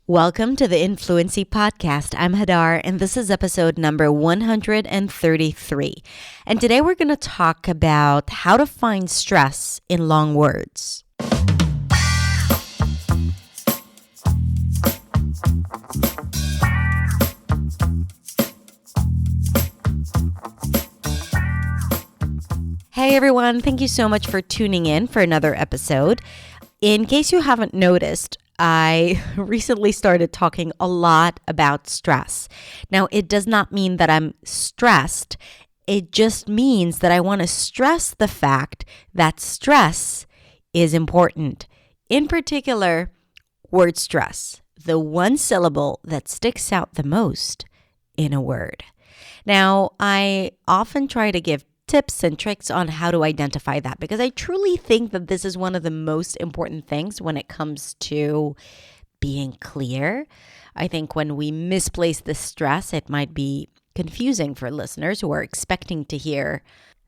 Welcome to the Influency Podcast. I'm Hadar, and this is episode number 133. And today we're going to talk about how to find stress in long words. Hey everyone, thank you so much for tuning in for another episode. In case you haven't noticed, I recently started talking a lot about stress. Now, it does not mean that I'm stressed. It just means that I want to stress the fact that stress is important. In particular, word stress, the one syllable that sticks out the most in a word. Now, I often try to give tips and tricks on how to identify that because I truly think that this is one of the most important things when it comes to being clear. I think when we misplace the stress, it might be confusing for listeners who are expecting to hear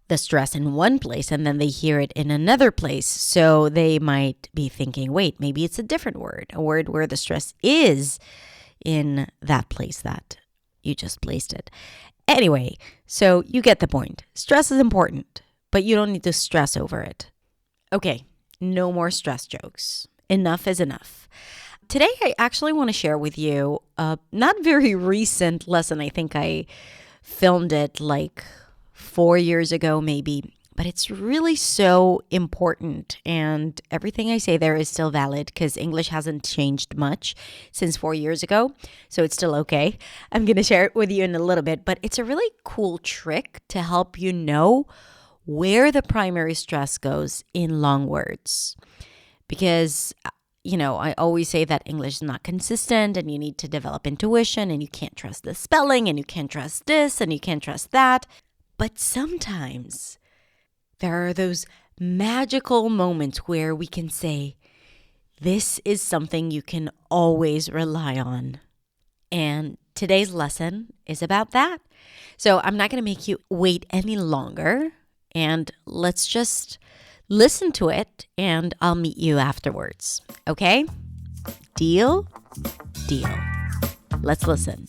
the stress in one place and then they hear it in another place. So they might be thinking, wait, maybe it's a different word, a word where the stress is in that place that you just placed it. Anyway, so you get the point. Stress is important, but you don't need to stress over it. Okay, no more stress jokes. Enough is enough. Today, I actually want to share with you a not very recent lesson. I think I filmed it like 4 years ago, maybe. But it's really so important, and everything I say there is still valid because English hasn't changed much since 4 years ago, so it's still okay. I'm going to share it with you in a little bit, but it's a really cool trick to help you know where the primary stress goes in long words. Because, I always say that English is not consistent and you need to develop intuition and you can't trust the spelling and you can't trust this and you can't trust that. But sometimes there are those magical moments where we can say, this is something you can always rely on. And today's lesson is about that. So I'm not going to make you wait any longer. And let's just listen to it and I'll meet you afterwards. Okay? Deal? Deal. Let's listen.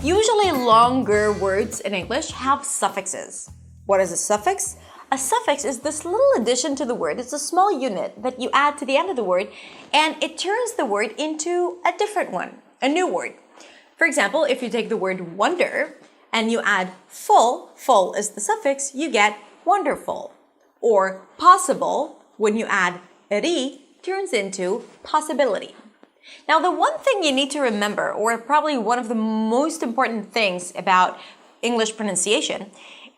Usually longer words in English have suffixes. What is a suffix? A suffix is this little addition to the word. It's a small unit that you add to the end of the word and it turns the word into a different one, a new word. For example, if you take the word wonder and you add full is the suffix, you get wonderful. Or possible, when you add ri, turns into possibility. Now, the one thing you need to remember, or probably one of the most important things about English pronunciation,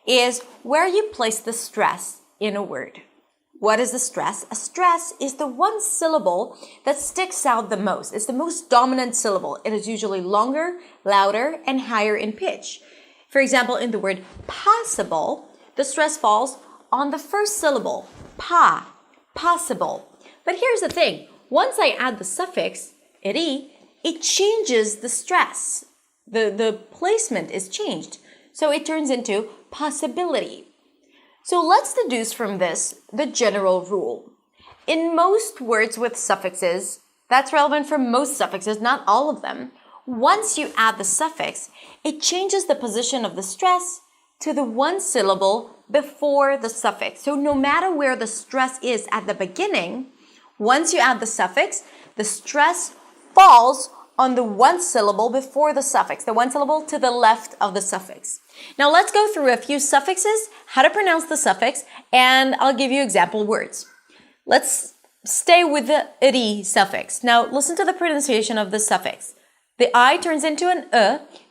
is where you place the stress in a word. What is the stress? A stress is the one syllable that sticks out the most. It's the most dominant syllable. It is usually longer, louder, and higher in pitch. For example, in the word possible, the stress falls on the first syllable, possible. But here's the thing. Once I add the suffix, ri, it changes the stress. The placement is changed. So it turns into possibility. So let's deduce from this the general rule. In most words with suffixes, that's relevant for most suffixes, not all of them. Once you add the suffix, it changes the position of the stress to the one syllable before the suffix. So no matter where the stress is at the beginning, once you add the suffix, the stress falls on the one syllable before the suffix, the one syllable to the left of the suffix. Now let's go through a few suffixes, how to pronounce the suffix, and I'll give you example words. Let's stay with the ri suffix. Now listen to the pronunciation of the suffix. The I turns into an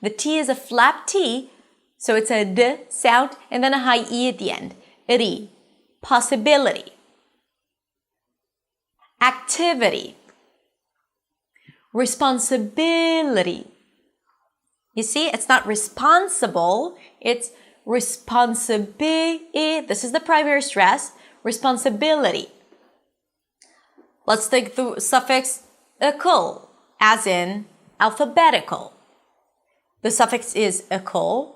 the T is a flap T, so it's a D sound, and then a high E at the end. Ri, possibility. Activity. Responsibility. You see, it's not responsible, it's responsibility. This is the primary stress, responsibility. Let's take the suffix -k'l, as in alphabetical. The suffix is -k'l,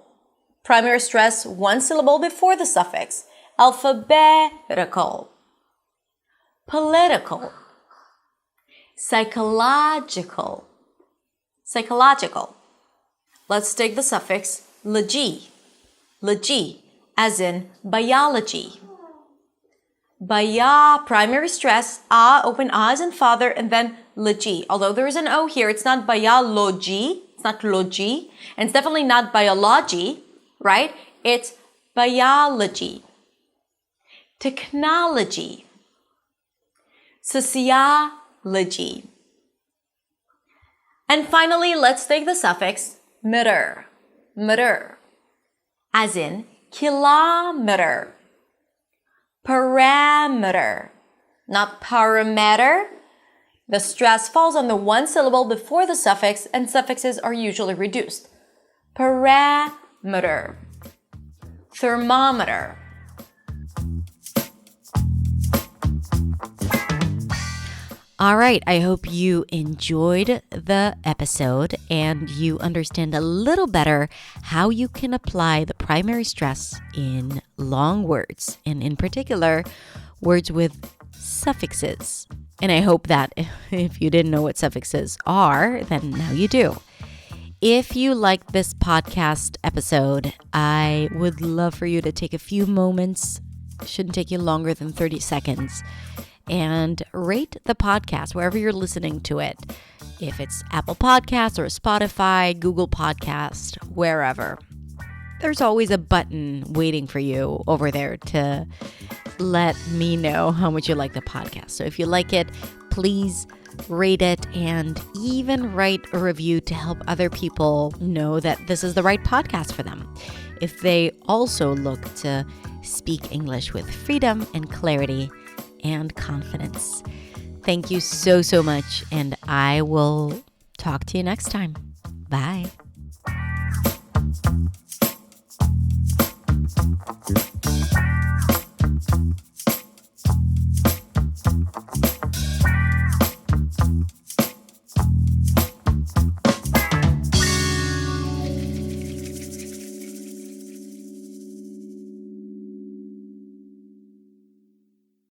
Primary stress, one syllable before the suffix. Alphabetical. Political. Psychological. Psychological. Let's take the suffix -djee. -djee, as in biology. Bai-aa, primary stress, open as in father, and then -djee. Although there is an O here, it's not bai-aa-luh-djee, it's not -djee, and it's definitely not biology, right? It's biology. Technology. Sociology. And finally, let's take the suffix meter. Meter, as in kilometer. Parameter, not parameter. The stress falls on the one syllable before the suffix, and suffixes are usually reduced. Parameter. Thermometer. All right, I hope you enjoyed the episode and you understand a little better how you can apply the primary stress in long words, and in particular, words with suffixes. And I hope that if you didn't know what suffixes are, then now you do. If you liked this podcast episode, I would love for you to take a few moments, it shouldn't take you longer than 30 seconds, and rate the podcast wherever you're listening to it. If it's Apple Podcasts or Spotify, Google Podcast, wherever. There's always a button waiting for you over there to let me know how much you like the podcast. So if you like it, please rate it and even write a review to help other people know that this is the right podcast for them. If they also look to speak English with freedom and clarity and confidence. Thank you so much, and I will talk to you next time. Bye.